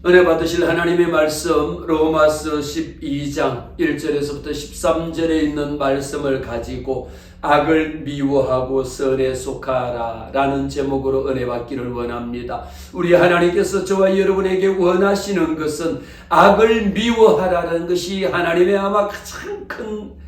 은혜 받으실 하나님의 말씀 로마서 12장 1절에서부터 13절에 있는 말씀을 가지고 악을 미워하고 선에 속하라 라는 제목으로 은혜 받기를 원합니다. 우리 하나님께서 저와 여러분에게 원하시는 것은 악을 미워하라는 것이 하나님의 아마 가장 큰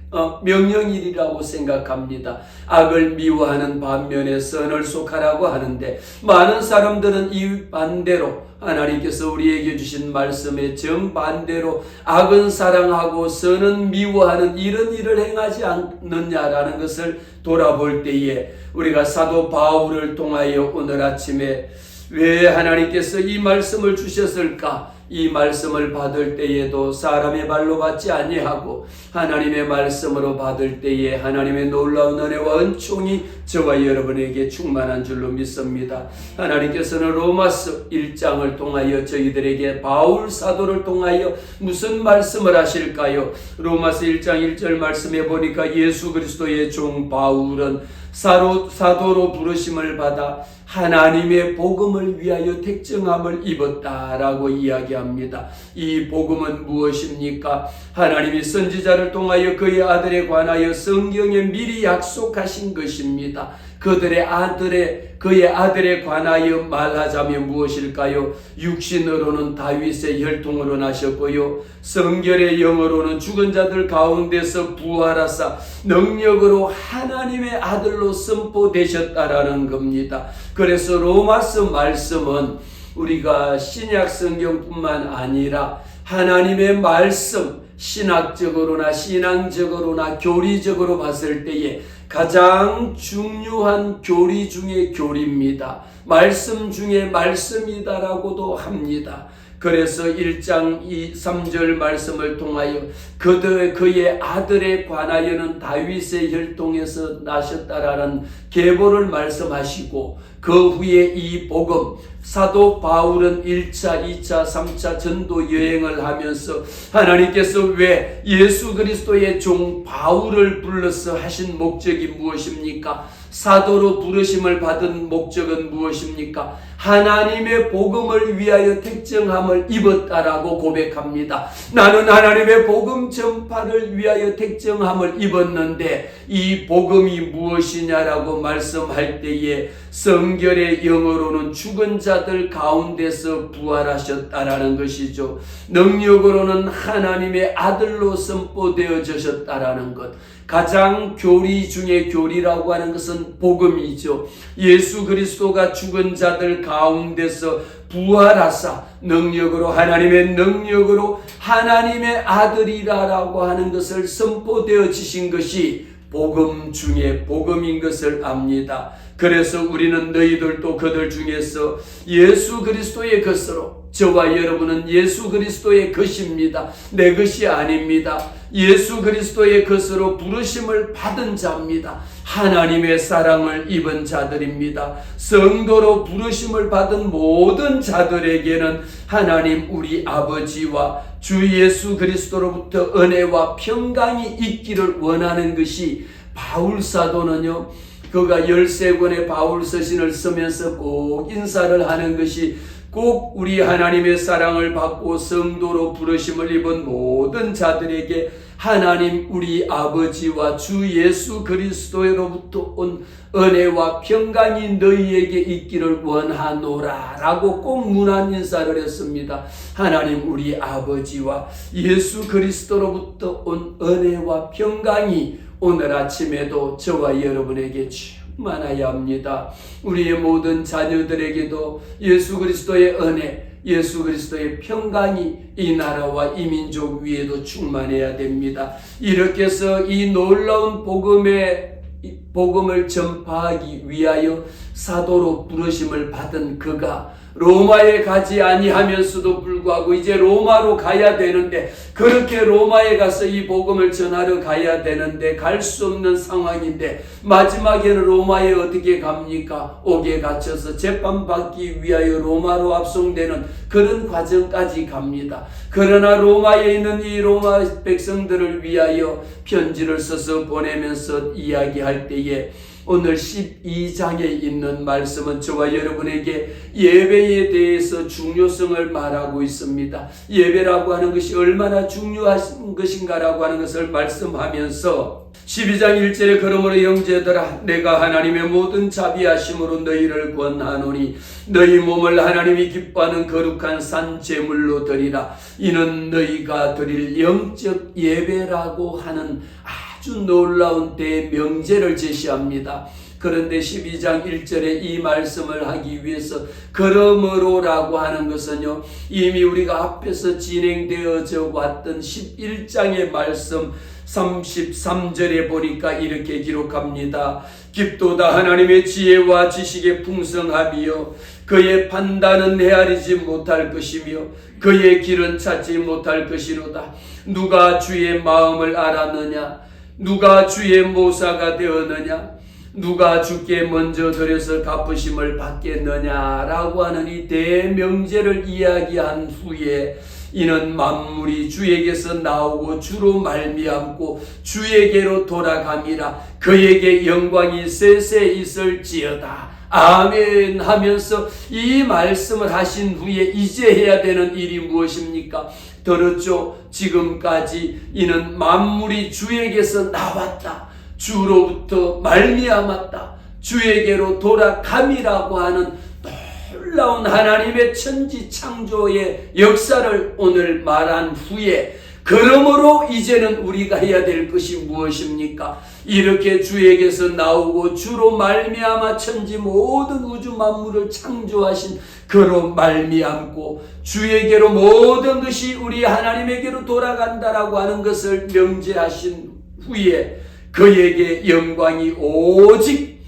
명령이라고 생각합니다. 악을 미워하는 반면에 선을 속하라고 하는데, 많은 사람들은 이 반대로 하나님께서 우리에게 주신 말씀의 정반대로 악은 사랑하고 선은 미워하는 이런 일을 행하지 않느냐라는 것을 돌아볼 때에, 우리가 사도 바울을 통하여 오늘 아침에 왜 하나님께서 이 말씀을 주셨을까? 이 말씀을 받을 때에도 사람의 발로 받지 아니하고 하나님의 말씀으로 받을 때에 하나님의 놀라운 은혜와 은총이 저와 여러분에게 충만한 줄로 믿습니다. 하나님께서는 로마서 1장을 통하여 저희들에게 바울 사도를 통하여 무슨 말씀을 하실까요? 로마서 1장 1절 말씀에 보니까 예수 그리스도의 종 바울은 사도로 부르심을 받아 하나님의 복음을 위하여 택정함을 입었다라고 이야기합니다. 이 복음은 무엇입니까? 하나님이 선지자를 통하여 그의 아들에 관하여 성경에 미리 약속하신 것입니다. 그의 아들에 관하여 말하자면 무엇일까요? 육신으로는 다윗의 혈통으로 나셨고요, 성결의 영으로는 죽은 자들 가운데서 부활하사 능력으로 하나님의 아들로 선포되셨다라는 겁니다. 그래서 로마서 말씀은 우리가 신약 성경뿐만 아니라 하나님의 말씀, 신학적으로나 신앙적으로나 교리적으로 봤을 때에 가장 중요한 교리 중에 교리입니다. 말씀 중에 말씀이다라고도 합니다. 그래서 1장 3절 말씀을 통하여 그의 아들에 관하여는 다윗의 혈통에서 나셨다라는 계보를 말씀하시고, 그 후에 이 복음, 사도 바울은 1차, 2차, 3차 전도 여행을 하면서 하나님께서 왜 예수 그리스도의 종 바울을 불러서 하신 목적이 무엇입니까? 사도로 부르심을 받은 목적은 무엇입니까? 하나님의 복음을 위하여 택정함을 입었다라고 고백합니다. 나는 하나님의 복음 전파를 위하여 택정함을 입었는데 이 복음이 무엇이냐라고 말씀할 때에 성결의 영어로는 죽은 자들 가운데서 부활하셨다라는 것이죠. 능력으로는 하나님의 아들로 선포되어졌다라는 것. 가장 교리 중에 교리라고 하는 것은 복음이죠. 예수 그리스도가 죽은 자들 가운데서 부활하사 능력으로, 하나님의 능력으로 하나님의 아들이라고 하는 것을 선포되어지신 것이 복음 중에 복음인 것을 압니다. 그래서 우리는 너희들도 그들 중에서 예수 그리스도의 것으로, 저와 여러분은 예수 그리스도의 것입니다. 내 것이 아닙니다. 예수 그리스도의 것으로 부르심을 받은 자입니다. 하나님의 사랑을 입은 자들입니다. 성도로 부르심을 받은 모든 자들에게는 하나님 우리 아버지와 주 예수 그리스도로부터 은혜와 평강이 있기를 원하는 것이, 바울 사도는요, 그가 13권의 바울 서신을 쓰면서 꼭 인사를 하는 것이, 꼭 우리 하나님의 사랑을 받고 성도로 부르심을 입은 모든 자들에게 하나님 우리 아버지와 주 예수 그리스도로부터 온 은혜와 평강이 너희에게 있기를 원하노라 라고 꼭 문안 인사를 했습니다. 하나님 우리 아버지와 예수 그리스도로부터 온 은혜와 평강이 오늘 아침에도 저와 여러분에게 충만하여 합니다. 우리의 모든 자녀들에게도 예수 그리스도의 은혜, 예수 그리스도의 평강이 이 나라와 이 민족 위에도 충만해야 됩니다. 이렇게 해서 이 놀라운 복음을 전파하기 위하여 사도로 부르심을 받은 그가 로마에 가지 아니하면서도 불구하고 이제 로마로 가야 되는데, 그렇게 로마에 가서 이 복음을 전하러 가야 되는데 갈 수 없는 상황인데, 마지막에는 로마에 어떻게 갑니까? 옥에 갇혀서 재판받기 위하여 로마로 압송되는 그런 과정까지 갑니다. 그러나 로마에 있는 이 로마 백성들을 위하여 편지를 써서 보내면서 이야기할 때에 오늘 12장에 있는 말씀은 저와 여러분에게 예배에 대해서 중요성을 말하고 있습니다. 예배라고 하는 것이 얼마나 중요한 것인가라고 하는 것을 말씀하면서 12장 1절에 그러므로 형제들아 내가 하나님의 모든 자비하심으로 너희를 권하노니 너희 몸을 하나님이 기뻐하는 거룩한 산 제물로 드리라. 이는 너희가 드릴 영적 예배라고 하는 아주 놀라운 대명제를 제시합니다. 그런데 12장 1절에 이 말씀을 하기 위해서 그러므로라고 하는 것은요, 이미 우리가 앞에서 진행되어져 왔던 11장의 말씀 33절에 보니까 이렇게 기록합니다. 깊도다 하나님의 지혜와 지식의 풍성함이요 그의 판단은 헤아리지 못할 것이며 그의 길은 찾지 못할 것이로다. 누가 주의 마음을 알았느냐? 누가 주의 모사가 되었느냐? 누가 주께 먼저 드려서 갚으심을 받겠느냐라고 하는 이 대명제를 이야기한 후에 이는 만물이 주에게서 나오고 주로 말미암고 주에게로 돌아감이라. 그에게 영광이 세세 있을지어다. 아멘 하면서 이 말씀을 하신 후에 이제 해야 되는 일이 무엇입니까? 들었죠? 지금까지 이는 만물이 주에게서 나왔다. 주로부터 말미암았다. 주에게로 돌아감이라고 하는 놀라운 하나님의 천지 창조의 역사를 오늘 말한 후에 그러므로 이제는 우리가 해야 될 것이 무엇입니까? 이렇게 주에게서 나오고 주로 말미암아 천지 모든 우주 만물을 창조하신 그로 말미암고 주에게로 모든 것이 우리 하나님에게로 돌아간다라고 하는 것을 명제하신 후에 그에게 영광이 오직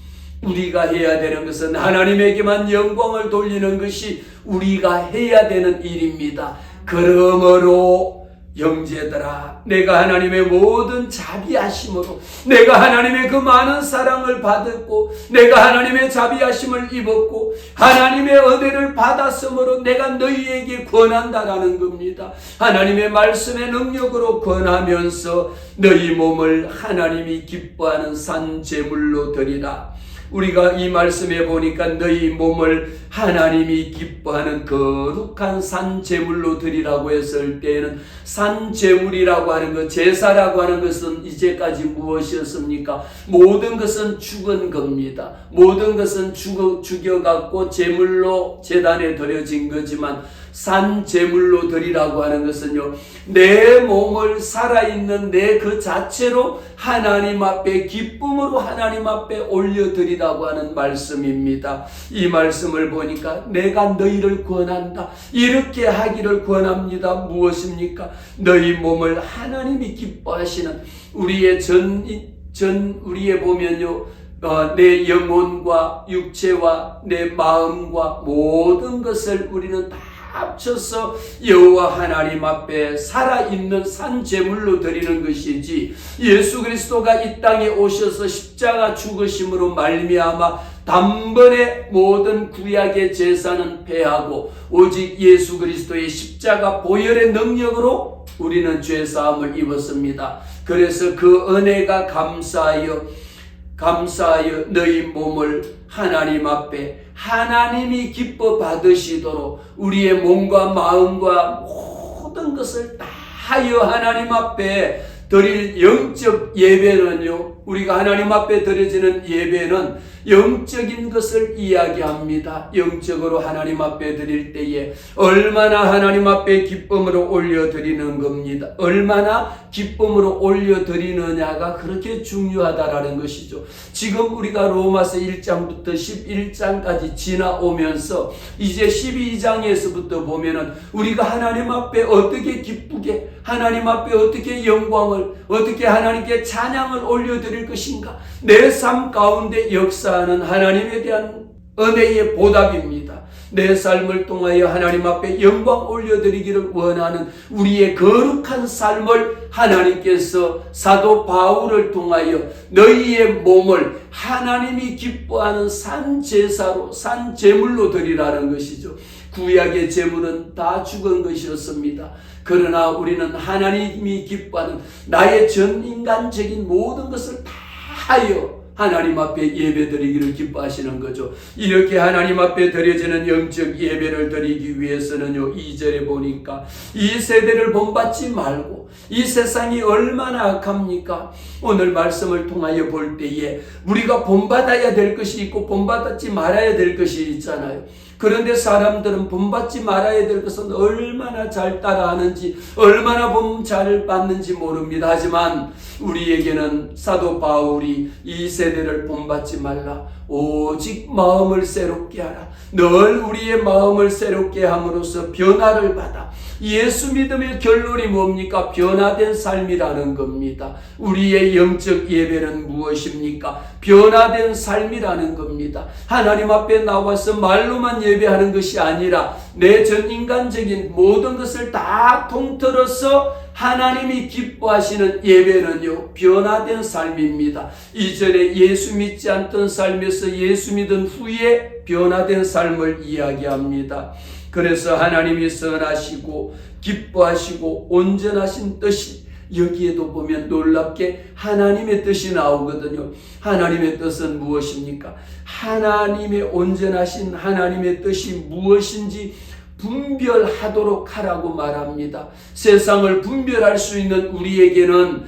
우리가 해야 되는 것은 하나님에게만 영광을 돌리는 것이 우리가 해야 되는 일입니다. 그러므로 형제들아 내가 하나님의 모든 자비하심으로 내가 하나님의 그 많은 사랑을 받았고 내가 하나님의 자비하심을 입었고 하나님의 은혜를 받았으므로 내가 너희에게 권한다라는 겁니다. 하나님의 말씀의 능력으로 권하면서 너희 몸을 하나님이 기뻐하는 산 제물로 드리라. 우리가 이 말씀에 보니까 너희 몸을 하나님이 기뻐하는 거룩한 산 제물로 드리라고 했을 때에는 산 제물이라고 하는 것, 제사라고 하는 것은 이제까지 무엇이었습니까? 모든 것은 죽은 겁니다. 모든 것은 죽여갖고 제물로 제단에 드려진 거지만 산 제물로 드리라고 하는 것은요, 내 몸을 살아있는 내 그 자체로 하나님 앞에 기쁨으로 하나님 앞에 올려드리라고 하는 말씀입니다. 이 말씀을 보니까 내가 너희를 권한다. 이렇게 하기를 권합니다. 무엇입니까? 너희 몸을 하나님이 기뻐하시는 우리의 우리의 보면요, 내 영혼과 육체와 내 마음과 모든 것을 우리는 다 합쳐서 여호와 하나님 앞에 살아있는 산 제물로 드리는 것이지, 예수 그리스도가 이 땅에 오셔서 십자가 죽으심으로 말미암아 단번에 모든 구약의 제사는 패하고 오직 예수 그리스도의 십자가 보혈의 능력으로 우리는 죄사함을 입었습니다. 그래서 그 은혜가 감사하여 너희 몸을 하나님 앞에 하나님이 기뻐 받으시도록 우리의 몸과 마음과 모든 것을 다하여 하나님 앞에 드릴 영적 예배는요, 우리가 하나님 앞에 드려지는 예배는 영적인 것을 이야기합니다. 영적으로 하나님 앞에 드릴 때에 얼마나 하나님 앞에 기쁨으로 올려드리는 겁니다. 얼마나 기쁨으로 올려드리느냐가 그렇게 중요하다라는 것이죠. 지금 우리가 로마서 1장부터 11장까지 지나오면서 이제 12장에서부터 보면은 우리가 하나님 앞에 어떻게 기쁘게, 하나님 앞에 어떻게 영광을, 어떻게 하나님께 찬양을 올려드릴 것인가, 내 삶 가운데 역사하는 하나님에 대한 은혜의 보답입니다. 내 삶을 통하여 하나님 앞에 영광 올려드리기를 원하는 우리의 거룩한 삶을 하나님께서 사도 바울을 통하여 너희의 몸을 하나님이 기뻐하는 산 제사로, 산 제물로 드리라는 것이죠. 구약의 제물은 다 죽은 것이었습니다. 그러나 우리는 하나님이 기뻐하는 나의 전 인간적인 모든 것을 다 하여 하나님 앞에 예배드리기를 기뻐하시는 거죠. 이렇게 하나님 앞에 드려지는 영적 예배를 드리기 위해서는요, 2절에 보니까 이 세대를 본받지 말고, 이 세상이 얼마나 악합니까? 오늘 말씀을 통하여 볼 때에 우리가 본받아야 될 것이 있고 본받지 말아야 될 것이 있잖아요. 그런데 사람들은 본받지 말아야 될 것은 얼마나 잘 따라하는지, 얼마나 본 잘 받는지 모릅니다. 하지만 우리에게는 사도 바울이 이 세대를 본받지 말라, 오직 마음을 새롭게 하라, 늘 우리의 마음을 새롭게 함으로써 변화를 받아. 예수 믿음의 결론이 뭡니까? 변화된 삶이라는 겁니다. 우리의 영적 예배는 무엇입니까? 변화된 삶이라는 겁니다. 하나님 앞에 나와서 말로만 예배하는 것이 아니라 내 전 인간적인 모든 것을 다 통틀어서 하나님이 기뻐하시는 예배는요, 변화된 삶입니다. 이전에 예수 믿지 않던 삶에서 예수 믿은 후에 변화된 삶을 이야기합니다. 그래서 하나님이 선하시고 기뻐하시고 온전하신 뜻이, 여기에도 보면 놀랍게 하나님의 뜻이 나오거든요. 하나님의 뜻은 무엇입니까? 하나님의 온전하신 하나님의 뜻이 무엇인지 분별하도록 하라고 말합니다. 세상을 분별할 수 있는 우리에게는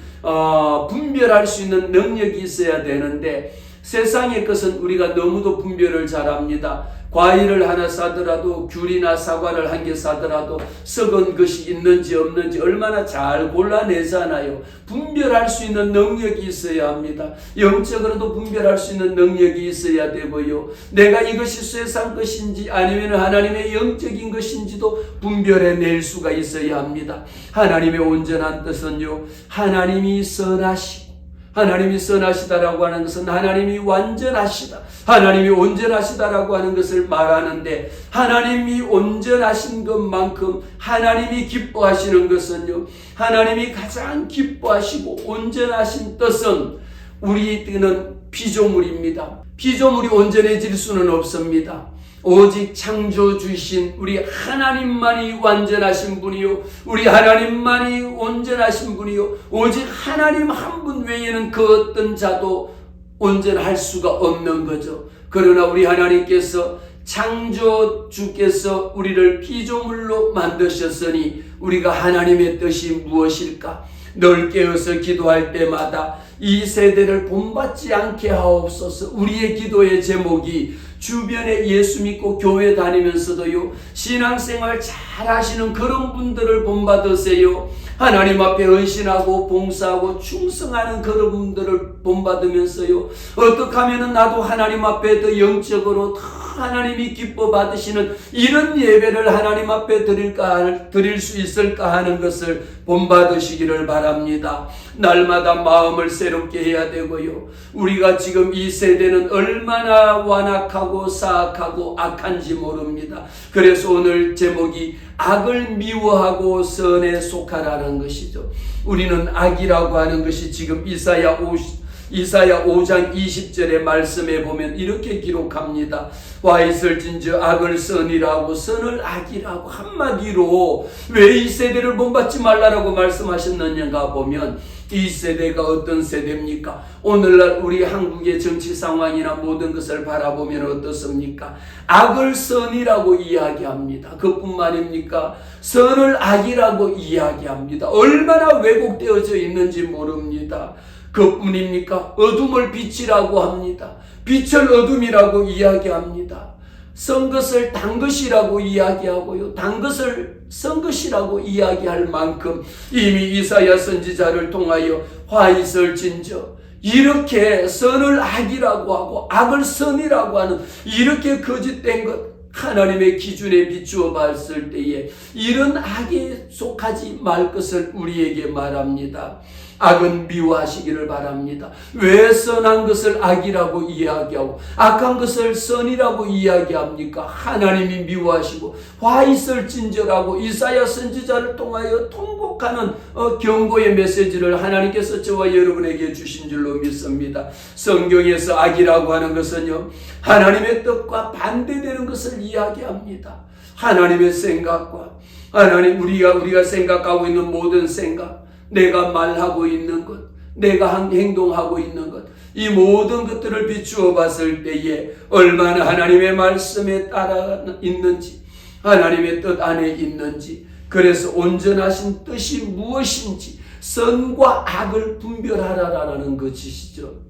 분별할 수 있는 능력이 있어야 되는데, 세상의 것은 우리가 너무도 분별을 잘합니다. 과일을 하나 사더라도, 귤이나 사과를 한 개 사더라도 썩은 것이 있는지 없는지 얼마나 잘 골라내잖아요. 분별할 수 있는 능력이 있어야 합니다. 영적으로도 분별할 수 있는 능력이 있어야 되고요, 내가 이것이 세상 것인지 아니면 하나님의 영적인 것인지도 분별해낼 수가 있어야 합니다. 하나님의 온전한 뜻은요, 하나님이 선하시고, 하나님이 선하시다라고 하는 것은 하나님이 완전하시다, 하나님이 온전하시다라고 하는 것을 말하는데, 하나님이 온전하신 것만큼 하나님이 기뻐하시는 것은요, 하나님이 가장 기뻐하시고 온전하신 뜻은 우리는 피조물입니다. 피조물이 온전해질 수는 없습니다. 오직 창조주신 우리 하나님만이 완전하신 분이요, 우리 하나님만이 온전하신 분이요, 오직 하나님 한 분 외에는 그 어떤 자도 온전할 수가 없는 거죠. 그러나 우리 하나님께서, 창조주께서 우리를 피조물로 만드셨으니 우리가 하나님의 뜻이 무엇일까? 늘 깨어서 기도할 때마다 이 세대를 본받지 않게 하옵소서. 우리의 기도의 제목이 주변에 예수 믿고 교회 다니면서도요, 신앙생활 잘 하시는 그런 분들을 본받으세요. 하나님 앞에 헌신하고 봉사하고 충성하는 그런 분들을 본받으면서요, 어떻게 하면 나도 하나님 앞에 더 영적으로 더 하나님이 기뻐 받으시는 이런 예배를 하나님 앞에 드릴 수 있을까 하는 것을 본받으시기를 바랍니다. 날마다 마음을 새롭게 해야 되고요, 우리가 지금 이 세대는 얼마나 완악하고 사악하고 악한지 모릅니다. 그래서 오늘 제목이 악을 미워하고 선에 속하라는 것이죠. 우리는 악이라고 하는 것이 지금 이사야 5장 20절의 말씀에 보면 이렇게 기록합니다. 와 있을진저 악을 선이라고 선을 악이라고, 한마디로 왜 이 세대를 본받지 말라라고 말씀하셨느냐가 보면, 이 세대가 어떤 세대입니까? 오늘날 우리 한국의 정치 상황이나 모든 것을 바라보면 어떻습니까? 악을 선이라고 이야기합니다. 그뿐만입니까? 선을 악이라고 이야기합니다. 얼마나 왜곡되어져 있는지 모릅니다. 그뿐입니까? 어둠을 빛이라고 합니다. 빛을 어둠이라고 이야기합니다. 선 것을 단 것이라고 이야기하고요, 단 것을 선 것이라고 이야기할 만큼 이미 이사야 선지자를 통하여 화 있을진저, 이렇게 선을 악이라고 하고 악을 선이라고 하는 이렇게 거짓된 것, 하나님의 기준에 비추어 봤을 때에 이런 악에 속하지 말 것을 우리에게 말합니다. 악은 미워하시기를 바랍니다. 왜 선한 것을 악이라고 이야기하고 악한 것을 선이라고 이야기합니까? 하나님이 미워하시고 화 있을진저라고 이사야 선지자를 통하여 통곡하는 경고의 메시지를 하나님께서 저와 여러분에게 주신 줄로 믿습니다. 성경에서 악이라고 하는 것은요, 하나님의 뜻과 반대되는 것을 이야기합니다. 하나님의 생각과 우리가 생각하고 있는 모든 생각, 내가 말하고 있는 것, 내가 행동하고 있는 것, 이 모든 것들을 비추어 봤을 때에 얼마나 하나님의 말씀에 따라 있는지, 하나님의 뜻 안에 있는지, 그래서 온전하신 뜻이 무엇인지 선과 악을 분별하라라는 것이시죠.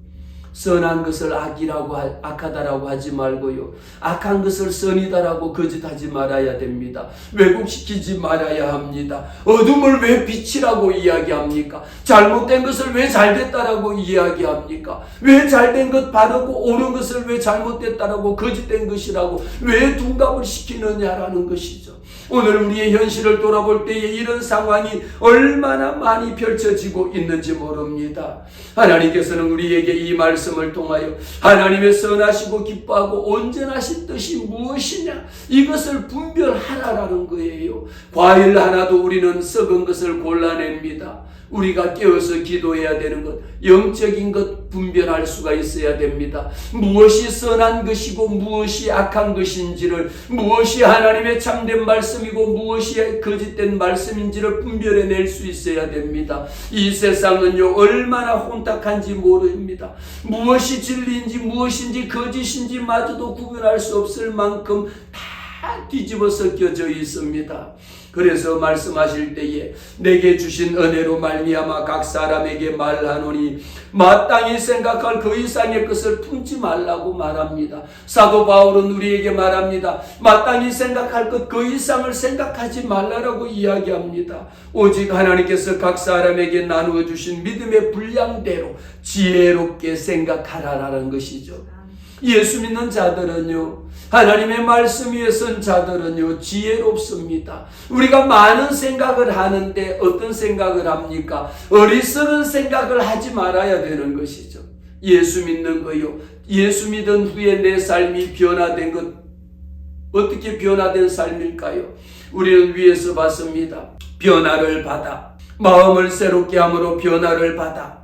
선한 것을 악하다라고 하지 말고요, 악한 것을 선이다라고 거짓하지 말아야 됩니다. 왜곡시키지 말아야 합니다. 어둠을 왜 빛이라고 이야기합니까? 잘못된 것을 왜 잘됐다라고 이야기합니까? 왜 잘된 것 바르고 옳은 것을 왜 잘못됐다라고 거짓된 것이라고 왜 둔갑을 시키느냐라는 것이죠. 오늘 우리의 현실을 돌아볼 때에 이런 상황이 얼마나 많이 펼쳐지고 있는지 모릅니다. 하나님께서는 우리에게 이 말씀을 통하여 하나님의 선하시고 기뻐하고 온전하신 뜻이 무엇이냐, 이것을 분별하라라는 거예요. 과일 하나도 우리는 썩은 것을 골라냅니다. 우리가 깨어서 기도해야 되는 것, 영적인 것 분별할 수가 있어야 됩니다. 무엇이 선한 것이고 무엇이 악한 것인지를, 무엇이 하나님의 참된 말씀이고 무엇이 거짓된 말씀인지를 분별해낼 수 있어야 됩니다. 이 세상은요, 얼마나 혼탁한지 모릅니다. 무엇이 진리인지 무엇인지 거짓인지 마저도 구별할 수 없을 만큼 다 뒤집어 섞여져 있습니다. 그래서 말씀하실 때에 내게 주신 은혜로 말미암아 각 사람에게 말하노니 마땅히 생각할 그 이상의 것을 품지 말라고 말합니다. 사도 바울은 우리에게 말합니다. 마땅히 생각할 것 그 이상을 생각하지 말라라고 이야기합니다. 오직 하나님께서 각 사람에게 나누어 주신 믿음의 분량대로 지혜롭게 생각하라라는 것이죠. 예수 믿는 자들은요, 하나님의 말씀 위에 선 자들은요, 지혜롭습니다. 우리가 많은 생각을 하는데 어떤 생각을 합니까? 어리석은 생각을 하지 말아야 되는 것이죠. 예수 믿는 거요, 예수 믿은 후에 내 삶이 변화된 것, 어떻게 변화된 삶일까요? 우리는 위에서 봤습니다. 변화를 받아, 마음을 새롭게 함으로 변화를 받아,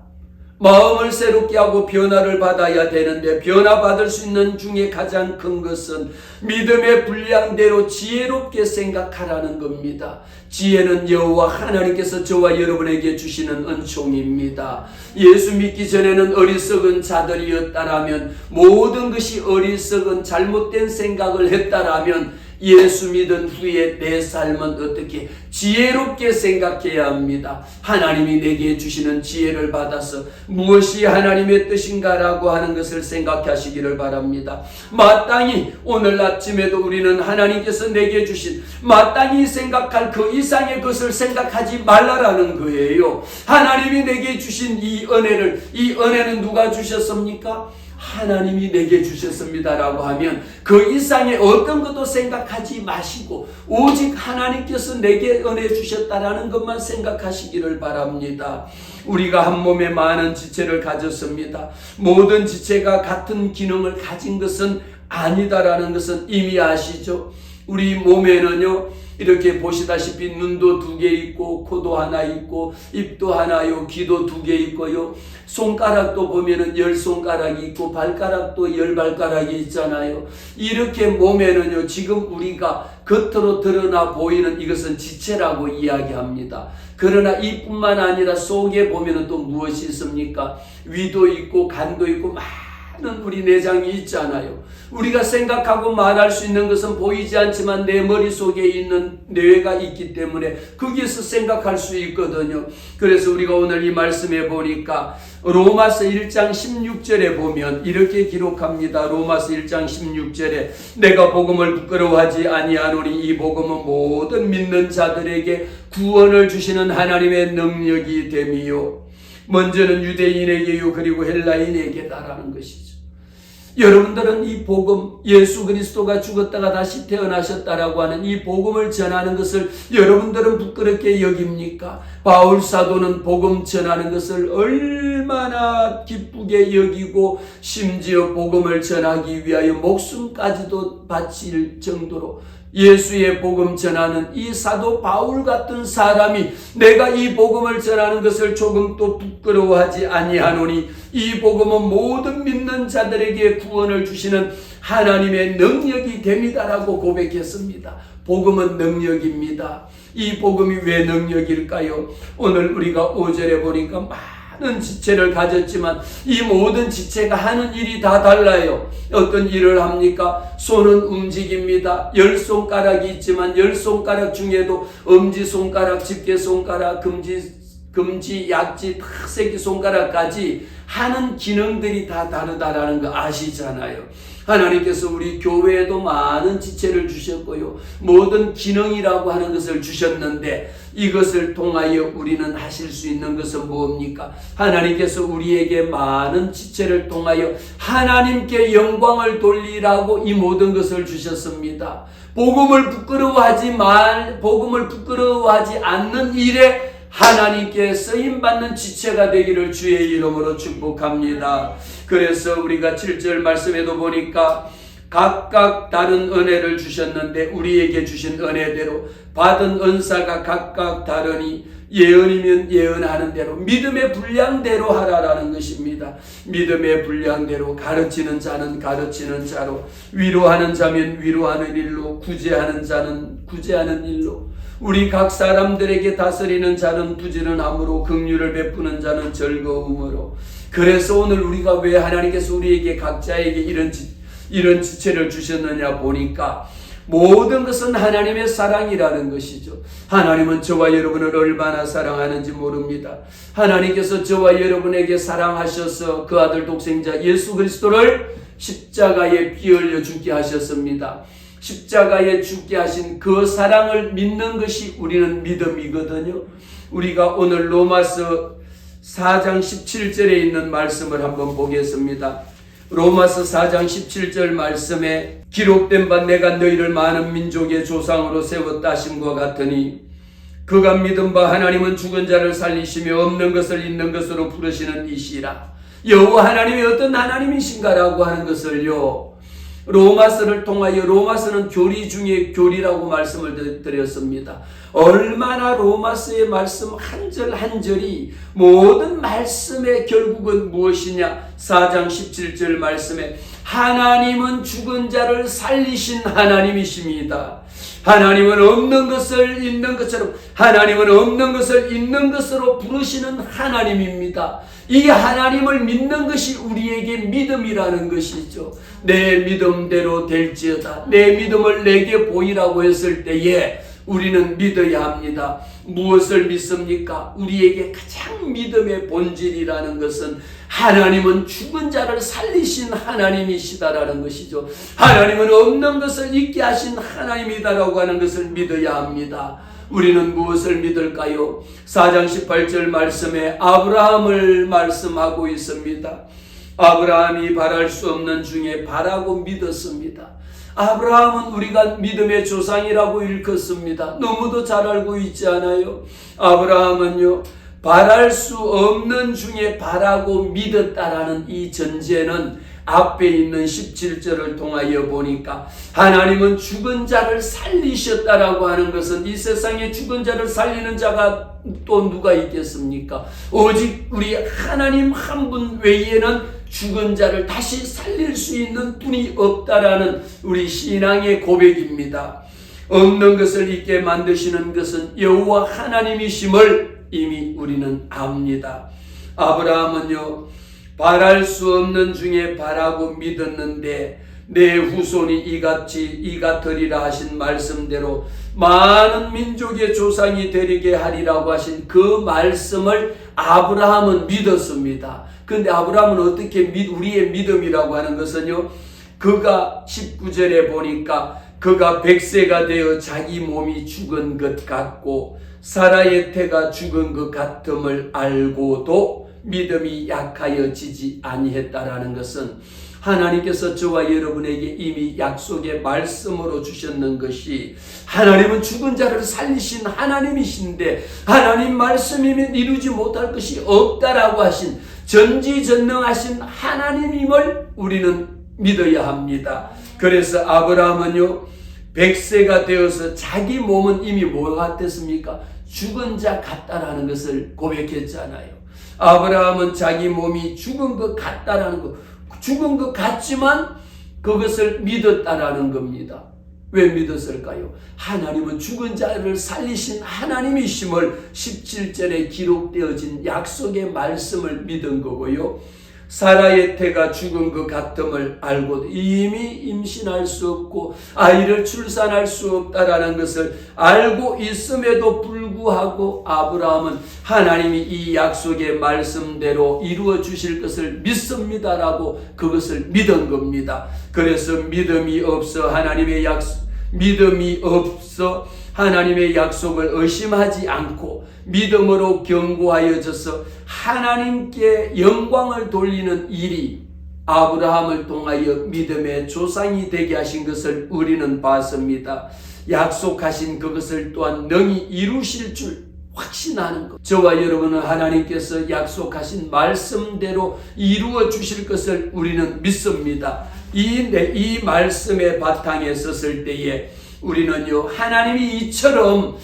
마음을 새롭게 하고 변화를 받아야 되는데, 변화받을 수 있는 중에 가장 큰 것은 믿음의 분량대로 지혜롭게 생각하라는 겁니다. 지혜는 여호와 하나님께서 저와 여러분에게 주시는 은총입니다. 예수 믿기 전에는 어리석은 자들이었다라면, 모든 것이 어리석은 잘못된 생각을 했다라면, 예수 믿은 후에 내 삶은 어떻게 지혜롭게 생각해야 합니다. 하나님이 내게 주시는 지혜를 받아서 무엇이 하나님의 뜻인가라고 하는 것을 생각하시기를 바랍니다. 마땅히 오늘 아침에도 우리는 하나님께서 내게 주신 마땅히 생각할 그 이상의 것을 생각하지 말라라는 거예요. 하나님이 내게 주신 이 은혜는 누가 주셨습니까? 하나님이 내게 주셨습니다라고 하면 그 이상의 어떤 것도 생각하지 마시고 오직 하나님께서 내게 은혜 주셨다라는 것만 생각하시기를 바랍니다. 우리가 한 몸에 많은 지체를 가졌습니다. 모든 지체가 같은 기능을 가진 것은 아니다라는 것은 이미 아시죠? 우리 몸에는요, 이렇게 보시다시피 눈도 2개 있고, 코도 하나 있고, 입도 하나요, 귀도 2개 있고요, 손가락도 보면은 10손가락이 있고, 발가락도 10발가락이 있잖아요. 이렇게 몸에는요, 지금 우리가 겉으로 드러나 보이는 이것은 지체라고 이야기합니다. 그러나 이뿐만 아니라 속에 보면은 또 무엇이 있습니까? 위도 있고, 간도 있고, 많은 우리 내장이 있잖아요. 우리가 생각하고 말할 수 있는 것은 보이지 않지만 내 머릿속에 있는 뇌가 있기 때문에 거기에서 생각할 수 있거든요. 그래서 우리가 오늘 이 말씀에 보니까 로마서 1장 16절에 보면 이렇게 기록합니다. 로마서 1장 16절에 내가 복음을 부끄러워하지 아니하노니 이 복음은 모든 믿는 자들에게 구원을 주시는 하나님의 능력이 됨이요, 먼저는 유대인에게요 그리고 헬라인에게다라는 것이죠. 여러분들은 이 복음, 예수 그리스도가 죽었다가 다시 태어나셨다라고 하는 이 복음을 전하는 것을 여러분들은 부끄럽게 여깁니까? 바울 사도는 복음 전하는 것을 얼마나 기쁘게 여기고 심지어 복음을 전하기 위하여 목숨까지도 바칠 정도로 예수의 복음 전하는 이 사도 바울 같은 사람이 내가 이 복음을 전하는 것을 조금도 부끄러워하지 아니하노니 이 복음은 모든 믿는 자들에게 구원을 주시는 하나님의 능력이 됩니다라고 고백했습니다. 복음은 능력입니다. 이 복음이 왜 능력일까요? 오늘 우리가 5절에 보니까 많은 지체를 가졌지만 이 모든 지체가 하는 일이 다 달라요. 어떤 일을 합니까? 손은 움직입니다. 10손가락이 있지만 10손가락 중에도 엄지손가락, 집게손가락, 금지, 약지, 새끼손가락까지 하는 기능들이 다 다르다라는 거 아시잖아요. 하나님께서 우리 교회에도 많은 지체를 주셨고요. 모든 기능이라고 하는 것을 주셨는데 이것을 통하여 우리는 하실 수 있는 것은 무엇입니까? 하나님께서 우리에게 많은 지체를 통하여 하나님께 영광을 돌리라고 이 모든 것을 주셨습니다. 복음을 부끄러워하지 않는 일에 하나님께 쓰임받는 지체가 되기를 주의 이름으로 축복합니다. 그래서 우리가 7절 말씀에도 보니까 각각 다른 은혜를 주셨는데 우리에게 주신 은혜대로 받은 은사가 각각 다르니 예언이면 예언하는 대로 믿음의 분량대로 하라라는 것입니다. 믿음의 분량대로 가르치는 자는 가르치는 자로, 위로하는 자면 위로하는 일로, 구제하는 자는 구제하는 일로, 우리 각 사람들에게 다스리는 자는 부지런함으로, 긍휼을 베푸는 자는 즐거움으로. 그래서 오늘 우리가 왜 하나님께서 우리에게 각자에게 이런 지체를 주셨느냐 보니까 모든 것은 하나님의 사랑이라는 것이죠. 하나님은 저와 여러분을 얼마나 사랑하는지 모릅니다. 하나님께서 저와 여러분에게 사랑하셔서 그 아들 독생자 예수 그리스도를 십자가에 피 흘려 죽게 하셨습니다. 십자가에 죽게 하신 그 사랑을 믿는 것이 우리는 믿음이거든요. 우리가 오늘 로마서 4장 17절에 있는 말씀을 한번 보겠습니다. 로마서 4장 17절 말씀에 기록된 바 내가 너희를 많은 민족의 조상으로 세웠다 하심과 같으니 그가 믿은 바 하나님은 죽은 자를 살리시며 없는 것을 있는 것으로 부르시는 이시라. 여호와 하나님이 어떤 하나님이신가라고 하는 것을요, 로마서를 통하여, 로마서는 교리 중에 교리라고 말씀을 드렸습니다. 얼마나 로마서의 말씀 한 절 한 절이 모든 말씀의 결국은 무엇이냐? 4장 17절 말씀에 하나님은 죽은 자를 살리신 하나님이십니다. 하나님은 없는 것을 있는 것처럼, 하나님은 없는 것을 있는 것으로 부르시는 하나님입니다. 이 하나님을 믿는 것이 우리에게 믿음이라는 것이죠. 내 믿음대로 될지어다. 내 믿음을 내게 보이라고 했을 때에 우리는 믿어야 합니다. 무엇을 믿습니까? 우리에게 가장 믿음의 본질이라는 것은 하나님은 죽은 자를 살리신 하나님이시다라는 것이죠. 하나님은 없는 것을 있게 하신 하나님이다라고 하는 것을 믿어야 합니다. 우리는 무엇을 믿을까요? 4장 18절 말씀에 아브라함을 말씀하고 있습니다. 아브라함이 바랄 수 없는 중에 바라고 믿었습니다. 아브라함은 우리가 믿음의 조상이라고 일컫습니다. 너무도 잘 알고 있지 않아요? 아브라함은요, 바랄 수 없는 중에 바라고 믿었다라는 이 전제는 앞에 있는 17절을 통하여 보니까 하나님은 죽은 자를 살리셨다라고 하는 것은 이 세상에 죽은 자를 살리는 자가 또 누가 있겠습니까? 오직 우리 하나님 한 분 외에는 죽은 자를 다시 살릴 수 있는 분이 없다라는 우리 신앙의 고백입니다. 없는 것을 있게 만드시는 것은 여호와 하나님이심을 이미 우리는 압니다. 아브라함은요, 바랄 수 없는 중에 바라고 믿었는데 내 후손이 이같으리라 하신 말씀대로 많은 민족의 조상이 되리게 하리라고 하신 그 말씀을 아브라함은 믿었습니다. 그런데 아브라함은 어떻게 우리의 믿음이라고 하는 것은요, 그가 19절에 보니까 그가 100세가 되어 자기 몸이 죽은 것 같고 사라의 태가 죽은 것 같음을 알고도 믿음이 약하여지지 아니했다라는 것은 하나님께서 저와 여러분에게 이미 약속의 말씀으로 주셨는 것이 하나님은 죽은 자를 살리신 하나님이신데 하나님 말씀이면 이루지 못할 것이 없다라고 하신 전지전능하신 하나님임을 우리는 믿어야 합니다. 그래서 아브라함은요, 100세가 되어서 자기 몸은 이미 뭐 같았습니까? 죽은 자 같다라는 것을 고백했잖아요. 아브라함은 자기 몸이 죽은 것 같다라는 것, 죽은 것 같지만 그것을 믿었다라는 겁니다. 왜 믿었을까요? 하나님은 죽은 자를 살리신 하나님이심을 17절에 기록되어진 약속의 말씀을 믿은 거고요. 사라의 태가 죽은 것 같음을 알고 이미 임신할 수 없고 아이를 출산할 수 없다라는 것을 알고 있음에도 불구하고 아브라함은 하나님이 이 약속의 말씀대로 이루어 주실 것을 믿습니다라고 그것을 믿은 겁니다. 그래서 믿음이 없어 하나님의 약속을 의심하지 않고 믿음으로 견고하여져서 하나님께 영광을 돌리는 일이 아브라함을 통하여 믿음의 조상이 되게 하신 것을 우리는 봤습니다. 약속하신 그것을 또한 능히 이루실 줄 확신하는 것. 저와 여러분은 하나님께서 약속하신 말씀대로 이루어 주실 것을 우리는 믿습니다. 이 말씀의 바탕에 섰을 때에 우리는요, 하나님이 이처럼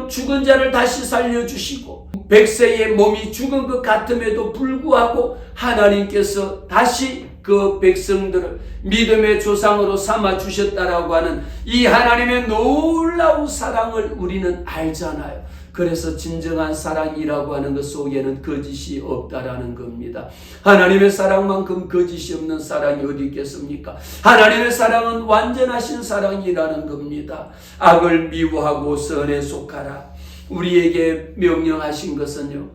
죽은 자를 다시 살려주시고 백세의 몸이 죽은 것 같음에도 불구하고 하나님께서 다시 그 백성들을 믿음의 조상으로 삼아 주셨다라고 하는 이 하나님의 놀라운 사랑을 우리는 알잖아요. 그래서 진정한 사랑이라고 하는 것 속에는 거짓이 없다라는 겁니다. 하나님의 사랑만큼 거짓이 없는 사랑이 어디 있겠습니까? 하나님의 사랑은 완전하신 사랑이라는 겁니다. 악을 미워하고 선에 속하라. 우리에게 명령하신 것은요,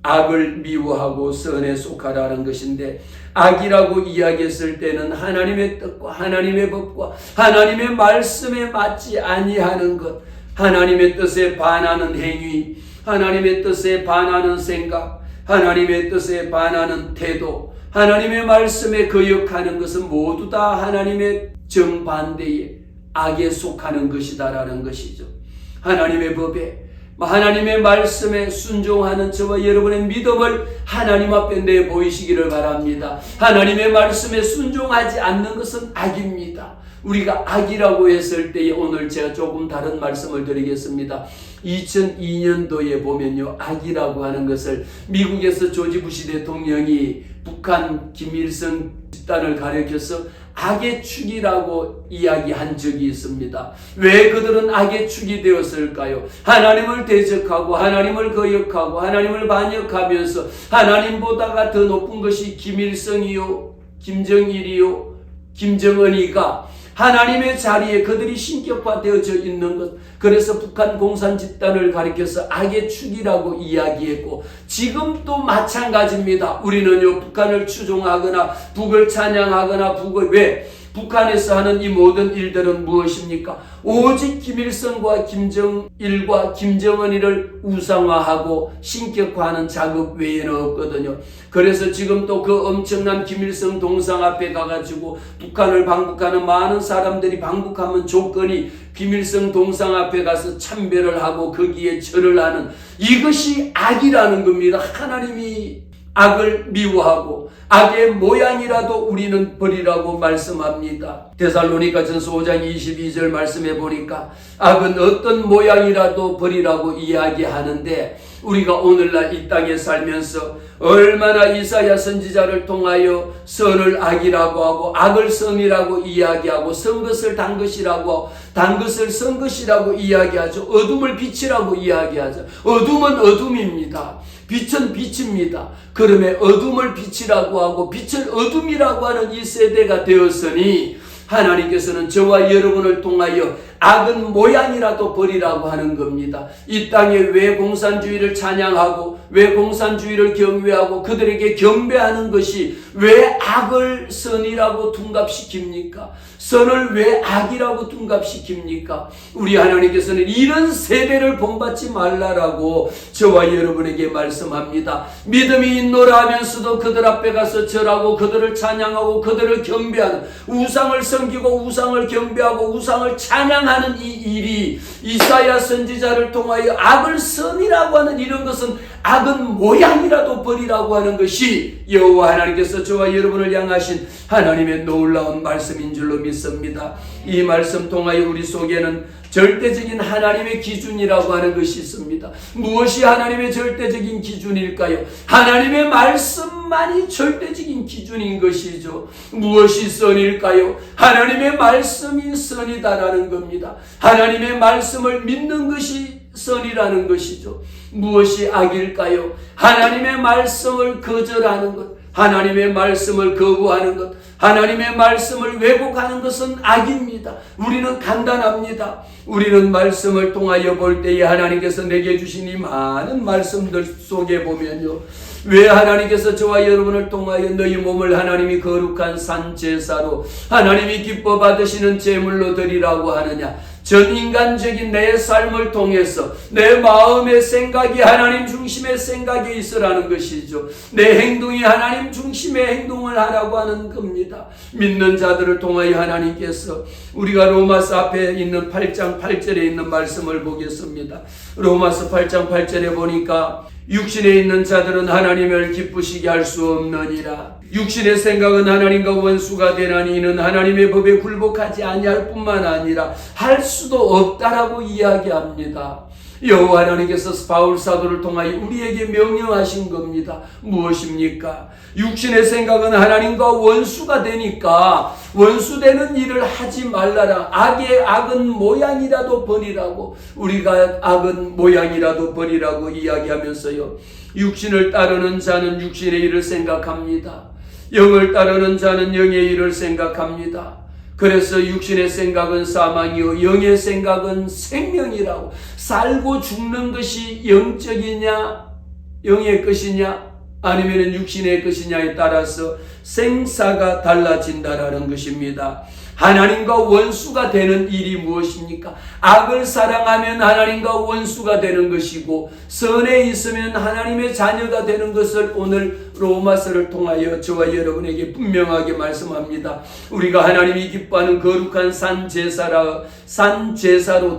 악을 미워하고 선에 속하라는 것인데, 악이라고 이야기했을 때는 하나님의 뜻과 하나님의 법과 하나님의 말씀에 맞지 아니하는 것, 하나님의 뜻에 반하는 행위, 하나님의 뜻에 반하는 생각, 하나님의 뜻에 반하는 태도, 하나님의 말씀에 거역하는 것은 모두 다 하나님의 정반대의 악에 속하는 것이다라는 것이죠. 하나님의 법에, 하나님의 말씀에 순종하는 저와 여러분의 믿음을 하나님 앞에 내보이시기를 바랍니다. 하나님의 말씀에 순종하지 않는 것은 악입니다. 우리가 악이라고 했을 때에 오늘 제가 조금 다른 말씀을 드리겠습니다. 2002년도에 보면요, 악이라고 하는 것을 미국에서 조지 부시 대통령이 북한 김일성 집단을 가리켜서 악의 축이라고 이야기한 적이 있습니다. 왜 그들은 악의 축이 되었을까요? 하나님을 대적하고 하나님을 거역하고 하나님을 반역하면서 하나님보다가 더 높은 것이 김일성이요, 김정일이요, 김정은이가 하나님의 자리에 그들이 신격화되어져 있는 것, 그래서 북한 공산 집단을 가리켜서 악의 축이라고 이야기했고, 지금 또 마찬가지입니다. 우리는요, 북한을 추종하거나 북을 찬양하거나 왜 북한에서 하는 이 모든 일들은 무엇입니까? 오직 김일성과 김정일과 김정은이를 우상화하고 신격화하는 작업 외에는 없거든요. 그래서 지금 또 그 엄청난 김일성 동상 앞에 가가지고 북한을 방북하는 많은 사람들이 방북하면 조건이 김일성 동상 앞에 가서 참배를 하고 거기에 절을 하는, 이것이 악이라는 겁니다. 하나님이 악을 미워하고 악의 모양이라도 우리는 버리라고 말씀합니다. 데살로니가전서 5장 22절 말씀해 보니까 악은 어떤 모양이라도 버리라고 이야기하는데, 우리가 오늘날 이 땅에 살면서 얼마나 이사야 선지자를 통하여 선을 악이라고 하고 악을 선이라고 이야기하고 선 것을 단 것이라고, 단 것을 선 것이라고 이야기하죠. 어둠을 빛이라고 이야기하죠. 어둠은 어둠입니다. 빛은 빛입니다. 그러면 어둠을 빛이라고 하고 빛을 어둠이라고 하는 이 세대가 되었으니 하나님께서는 저와 여러분을 통하여 악은 모양이라도 버리라고 하는 겁니다. 이 땅에 왜 공산주의를 찬양하고 왜 공산주의를 경외하고 그들에게 경배하는 것이 왜 악을 선이라고 둔갑시킵니까? 선을 왜 악이라고 둔갑시킵니까? 우리 하나님께서는 이런 세대를 본받지 말라라고 저와 여러분에게 말씀합니다. 믿음이 있노라 하면서도 그들 앞에 가서 절하고 그들을 찬양하고 그들을 경배하는, 우상을 섬기고 우상을 경배하고 우상을 찬양하는 이 일이 이사야 선지자를 통하여 악을 선이라고 하는 이런 것은 악은 모양이라도 버리라고 하는 것이 여호와 하나님께서 저와 여러분을 향하신 하나님의 놀라운 말씀인 줄로 믿습니다. 이 말씀 통하여 우리 속에는 절대적인 하나님의 기준이라고 하는 것이 있습니다. 무엇이 하나님의 절대적인 기준일까요? 하나님의 말씀만이 절대적인 기준인 것이죠. 무엇이 선일까요? 하나님의 말씀이 선이다라는 겁니다. 하나님의 말씀을 믿는 것이 선이라는 것이죠. 무엇이 악일까요? 하나님의 말씀을 거절하는 것, 하나님의 말씀을 거부하는 것, 하나님의 말씀을 왜곡하는 것은 악입니다. 우리는 간단합니다. 우리는 말씀을 통하여 볼 때에 하나님께서 내게 주신 이 많은 말씀들 속에 보면요, 왜 하나님께서 저와 여러분을 통하여 너희 몸을 하나님이 거룩한 산 제사로 하나님이 기뻐 받으시는 제물로 드리라고 하느냐? 전 인간적인 내 삶을 통해서 내 마음의 생각이 하나님 중심의 생각이 있으라는 것이죠. 내 행동이 하나님 중심의 행동을 하라고 하는 겁니다. 믿는 자들을 통하여 하나님께서, 우리가 로마서 앞에 있는 8장 8절에 있는 말씀을 보겠습니다. 로마서 8장 8절에 보니까 육신에 있는 자들은 하나님을 기쁘시게 할 수 없느니라. 육신의 생각은 하나님과 원수가 되나니 이는 하나님의 법에 굴복하지 아니할 뿐만 아니라 할 수도 없다라고 이야기합니다. 여호와 하나님께서 바울 사도를 통하여 우리에게 명령하신 겁니다. 무엇입니까? 육신의 생각은 하나님과 원수가 되니까 원수되는 일을 하지 말라라. 악의 악은 모양이라도 버리라고, 우리가 악은 모양이라도 버리라고 이야기하면서요, 육신을 따르는 자는 육신의 일을 생각합니다. 영을 따르는 자는 영의 일을 생각합니다. 그래서 육신의 생각은 사망이요 영의 생각은 생명이라고. 살고 죽는 것이 영적이냐 영의 것이냐 아니면 육신의 것이냐에 따라서 생사가 달라진다라는 것입니다. 하나님과 원수가 되는 일이 무엇입니까? 악을 사랑하면 하나님과 원수가 되는 것이고, 선에 있으면 하나님의 자녀가 되는 것을 오늘 로마서를 통하여 저와 여러분에게 분명하게 말씀합니다. 우리가 하나님이 기뻐하는 거룩한 산 제사로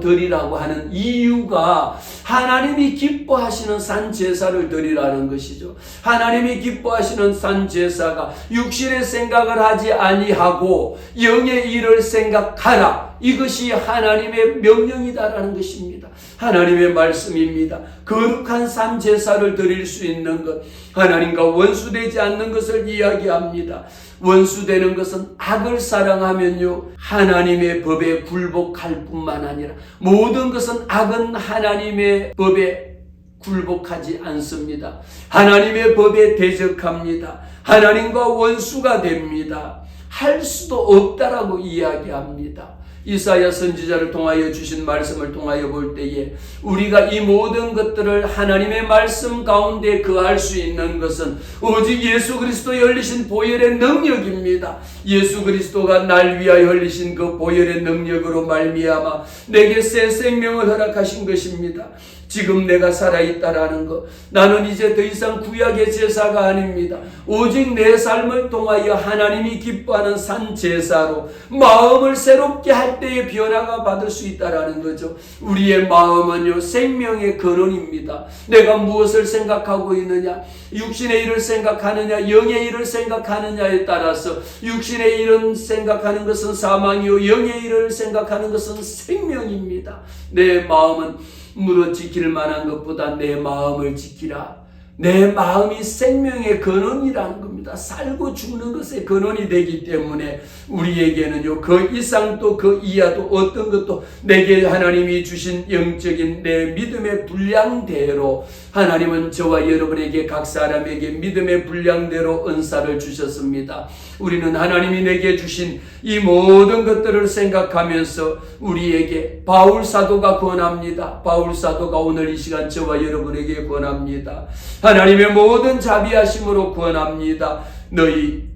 드리라고 하는 이유가 하나님이 기뻐하시는 산 제사를 드리라는 것이죠. 하나님이 기뻐하시는 산 제사가 육신의 생각을 하지 아니하고 영의 일을 생각하라. 이것이 하나님의 명령이다라는 것입니다. 하나님의 말씀입니다. 거룩한 산 제사를 드릴 수 있는 것, 하나님과 원수되지 않는 것을 이야기합니다. 원수되는 것은 악을 사랑하면요, 하나님의 법에 굴복할 뿐만 아니라 모든 것은 악은 하나님의 법에 굴복하지 않습니다. 하나님의 법에 대적합니다. 하나님과 원수가 됩니다. 할 수도 없다라고 이야기합니다. 이사야 선지자를 통하여 주신 말씀을 통하여 볼 때에 우리가 이 모든 것들을 하나님의 말씀 가운데 거할 수 있는 것은 오직 예수 그리스도의 흘리신 보혈의 능력입니다. 예수 그리스도가 날 위하여 흘리신 그 보혈의 능력으로 말미암아 내게 새 생명을 허락하신 것입니다. 지금 내가 살아있다라는 것, 나는 이제 더 이상 구약의 제사가 아닙니다. 오직 내 삶을 통하여 하나님이 기뻐하는 산 제사로 마음을 새롭게 할 때의 변화가 받을 수 있다라는 거죠. 우리의 마음은요, 생명의 근원입니다. 내가 무엇을 생각하고 있느냐, 육신의 일을 생각하느냐 영의 일을 생각하느냐에 따라서 육신의 일을 생각하는 것은 사망이요 영의 일을 생각하는 것은 생명입니다. 내 마음은 물어 지킬 만한 것보다 내 마음을 지키라. 내 마음이 생명의 근원이라는 겁니다. 살고 죽는 것의 근원이 되기 때문에 우리에게는요, 그 이상도 그 이하도 어떤 것도 내게 하나님이 주신 영적인 내 믿음의 분량대로 하나님은 저와 여러분에게 각 사람에게 믿음의 분량대로 은사를 주셨습니다. 우리는 하나님이 내게 주신 이 모든 것들을 생각하면서 우리에게 바울 사도가 권합니다. 바울 사도가 오늘 이 시간 저와 여러분에게 권합니다. 하나님의 모든 자비하심으로 권합니다. 너희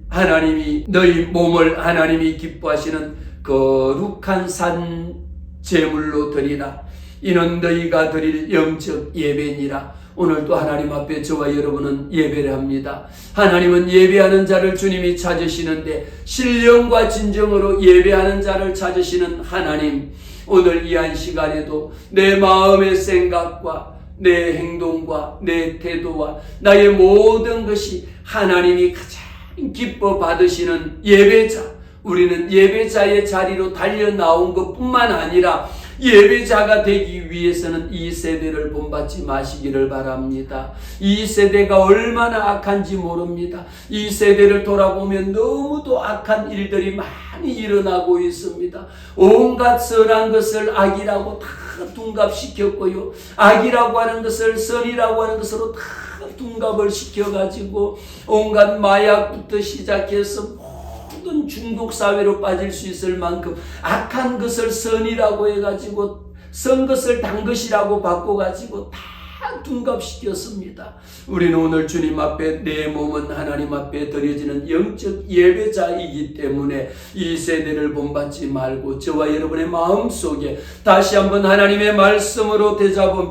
몸을 하나님이 기뻐하시는 거룩한 산 제물로 드리라. 이는 너희가 드릴 영적 예배니라. 오늘도 하나님 앞에 저와 여러분은 예배를 합니다. 하나님은 예배하는 자를 주님이 찾으시는데 신령과 진정으로 예배하는 자를 찾으시는 하나님, 오늘 이 한 시간에도 내 마음의 생각과 내 행동과 내 태도와 나의 모든 것이 하나님이 가장 기뻐 받으시는 예배자, 우리는 예배자의 자리로 달려 나온 것뿐만 아니라 예배자가 되기 위해서는 이 세대를 본받지 마시기를 바랍니다. 이 세대가 얼마나 악한지 모릅니다. 이 세대를 돌아보면 너무도 악한 일들이 많이 일어나고 있습니다. 온갖 선한 것을 악이라고 다 둔갑시켰고요. 악이라고 하는 것을 선이라고 하는 것으로 다 둔갑을 시켜가지고 온갖 마약부터 시작해서 모든 중독 사회로 빠질 수 있을 만큼 악한 것을 선이라고 해가지고 선 것을 단 것이라고 바꿔가지고 다 둔갑시켰습니다. 우리는 오늘 주님 앞에 내 몸은 하나님 앞에 드려지는 영적 예배자이기 때문에 이 세대를 본받지 말고 저와 여러분의 마음속에 다시 한번 하나님의 말씀으로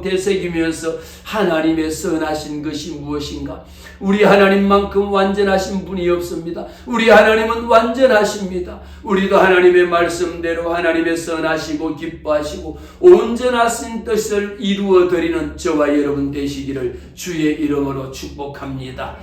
되새기면서 하나님의 선하신 것이 무엇인가? 우리 하나님만큼 완전하신 분이 없습니다. 우리 하나님은 완전하십니다. 우리도 하나님의 말씀대로 하나님의 선하시고 기뻐하시고 온전하신 뜻을 이루어 드리는 저와 여러분 되시기를 주의 이름으로 축복합니다.